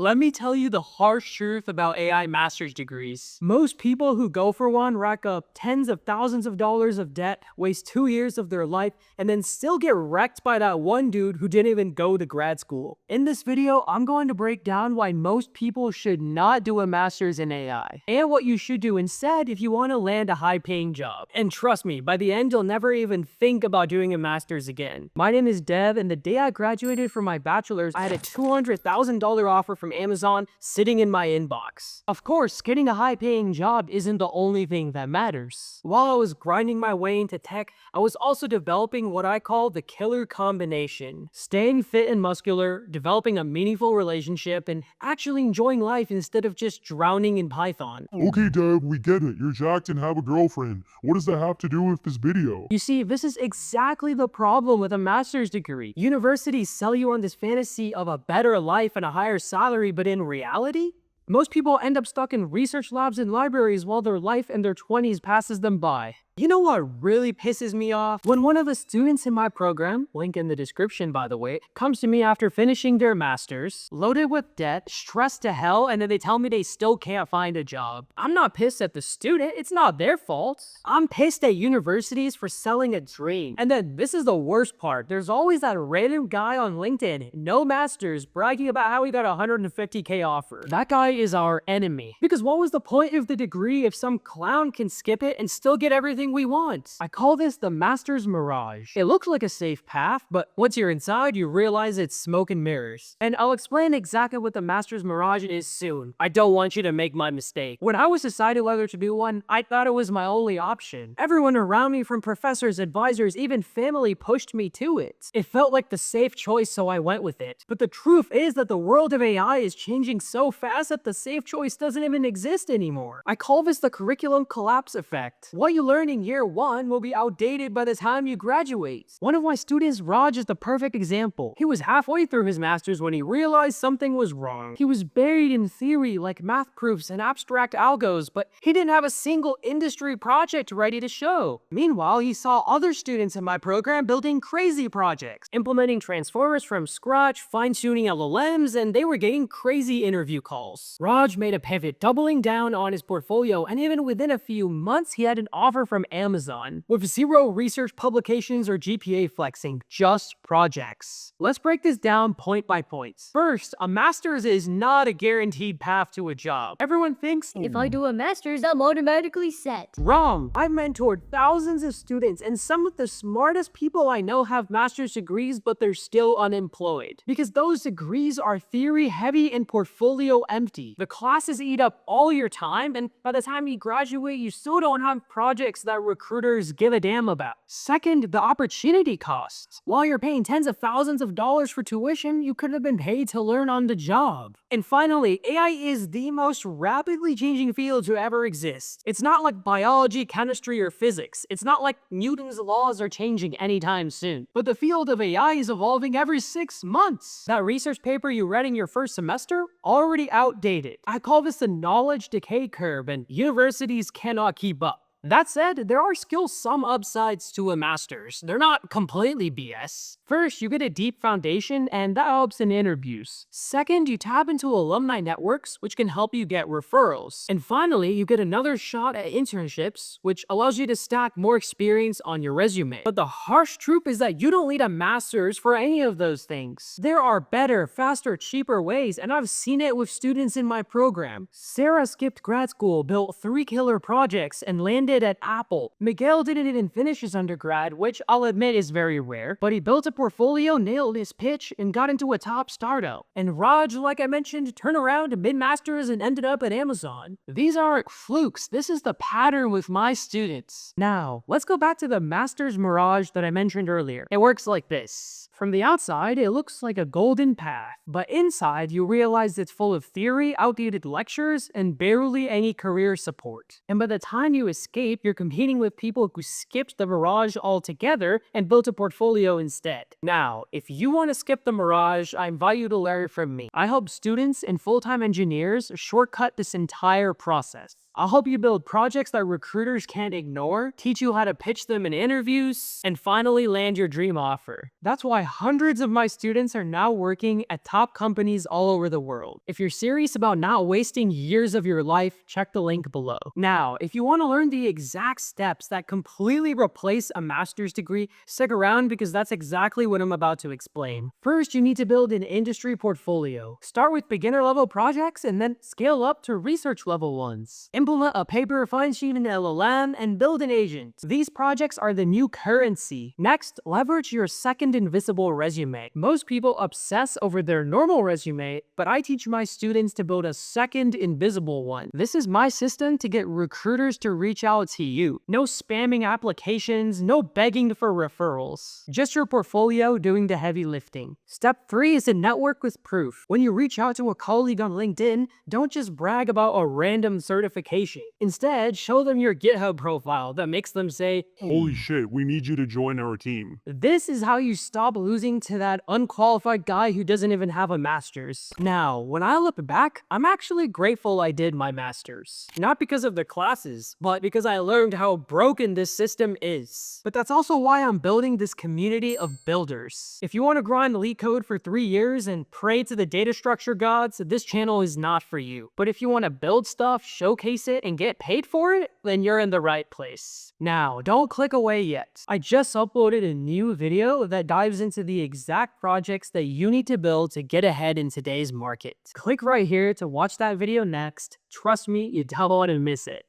Let me tell you the harsh truth about AI master's degrees. Most people who go for one rack up tens of thousands of dollars of debt, waste 2 years of their life, and then still get wrecked by that one dude who didn't even go to grad school. In this video, I'm going to break down why most people should not do a master's in AI, and what you should do instead if you want to land a high-paying job. And trust me, by the end, you'll never even think about doing a master's again. My name is Dev, and the day I graduated from my bachelor's, I had a $200,000 offer from Amazon sitting in my inbox. Of course, getting a high-paying job isn't the only thing that matters. While I was grinding my way into tech, I was also developing what I call the killer combination. Staying fit and muscular, developing a meaningful relationship, and actually enjoying life instead of just drowning in Python. Okay, Deb, we get it. You're jacked and have a girlfriend. What does that have to do with this video? You see, this is exactly the problem with a master's degree. Universities sell you on this fantasy of a better life and a higher salary, but in reality, most people end up stuck in research labs and libraries while their life in their 20s passes them by. You know what really pisses me off? When one of the students in my program, link in the description by the way, comes to me after finishing their master's, loaded with debt, stressed to hell, and then they tell me they still can't find a job. I'm not pissed at the student, it's not their fault. I'm pissed at universities for selling a dream. And then this is the worst part, there's always that random guy on LinkedIn, no master's, bragging about how he got a $150K offer. That guy is our enemy. Because what was the point of the degree if some clown can skip it and still get everything we want? I call this the master's mirage. It looks like a safe path, but once you're inside, you realize it's smoke and mirrors. And I'll explain exactly what the master's mirage is soon. I don't want you to make my mistake. When I was deciding whether to do one, I thought it was my only option. Everyone around me, from professors, advisors, even family, pushed me to it. It felt like the safe choice, so I went with it. But the truth is that the world of AI is changing so fast that the safe choice doesn't even exist anymore. I call this the curriculum collapse effect. What you learn in year one will be outdated by the time you graduate. One of my students, Raj, is the perfect example. He was halfway through his master's when he realized something was wrong. He was buried in theory like math proofs and abstract algos, but he didn't have a single industry project ready to show. Meanwhile, he saw other students in my program building crazy projects, implementing transformers from scratch, fine-tuning LLMs, and they were getting crazy interview calls. Raj made a pivot, doubling down on his portfolio, and even within a few months, he had an offer from Amazon, with zero research publications or GPA flexing, just projects. Let's break this down point by point. First, a master's is not a guaranteed path to a job. Everyone thinks, If I do a master's, I'm automatically set. wrong. I've mentored thousands of students, and some of the smartest people I know have master's degrees, but they're still unemployed. Because those degrees are theory heavy and portfolio empty. The classes eat up all your time, and by the time you graduate, you still don't have projects that recruiters give a damn about. Second, the opportunity cost. While you're paying tens of thousands of dollars for tuition, you could have been paid to learn on the job. And finally, AI is the most rapidly changing field to ever exist. It's not like biology, chemistry, or physics. It's not like Newton's laws are changing anytime soon. But the field of AI is evolving every 6 months. That research paper you read in your first semester? Already outdated. I call this the knowledge decay curve, and universities cannot keep up. That said, there are still some upsides to a master's. They're not completely BS. First, you get a deep foundation, and that helps in interviews. Second, you tap into alumni networks, which can help you get referrals. And finally, you get another shot at internships, which allows you to stack more experience on your resume. But the harsh truth is that you don't need a master's for any of those things. There are better, faster, cheaper ways, and I've seen it with students in my program. Sarah skipped grad school, built 3 killer projects, and landed at Apple. Miguel didn't even finish his undergrad, which I'll admit is very rare, but he built a portfolio, nailed his pitch, and got into a top startup. And Raj, like I mentioned, turned around to mid-masters and ended up at Amazon. These aren't flukes, this is the pattern with my students. Now, let's go back to the master's mirage that I mentioned earlier. It works like this. From the outside, it looks like a golden path, but inside, you realize it's full of theory, outdated lectures, and barely any career support. And by the time you escape escape, you're competing with people who skipped the mirage altogether and built a portfolio instead. Now, if you want to skip the mirage, I invite you to learn from me. I help students and full-time engineers shortcut this entire process. I'll help you build projects that recruiters can't ignore, teach you how to pitch them in interviews, and finally land your dream offer. That's why hundreds of my students are now working at top companies all over the world. If you're serious about not wasting years of your life, check the link below. Now, if you want to learn the exact steps that completely replace a master's degree, stick around because that's exactly what I'm about to explain. First, you need to build an industry portfolio. Start with beginner-level projects and then scale up to research-level ones. Implement a paper, fine-tune an LLM, and build an agent. These projects are the new currency. Next, leverage your second invisible resume. Most people obsess over their normal resume, but I teach my students to build a second invisible one. This is my system to get recruiters to reach out to you. No spamming applications, no begging for referrals. Just your portfolio doing the heavy lifting. Step 3 is to network with proof. When you reach out to a colleague on LinkedIn, don't just brag about a random certification. Instead, show them your GitHub profile that makes them say, Holy shit, we need you to join our team. this is how you stop losing to that unqualified guy who doesn't even have a master's. Now, when I look back, I'm actually grateful I did my master's. Not because of the classes, but because I learned how broken this system is. But that's also why I'm building this community of builders. If you want to grind LeetCode for 3 years and pray to the data structure gods, this channel is not for you. But if you want to build stuff, showcase it, and get paid for it, then you're in the right place. Now, don't click away yet. I just uploaded a new video that dives into the exact projects that you need to build to get ahead in today's market. Click right here to watch that video next. Trust me, you don't want to miss it.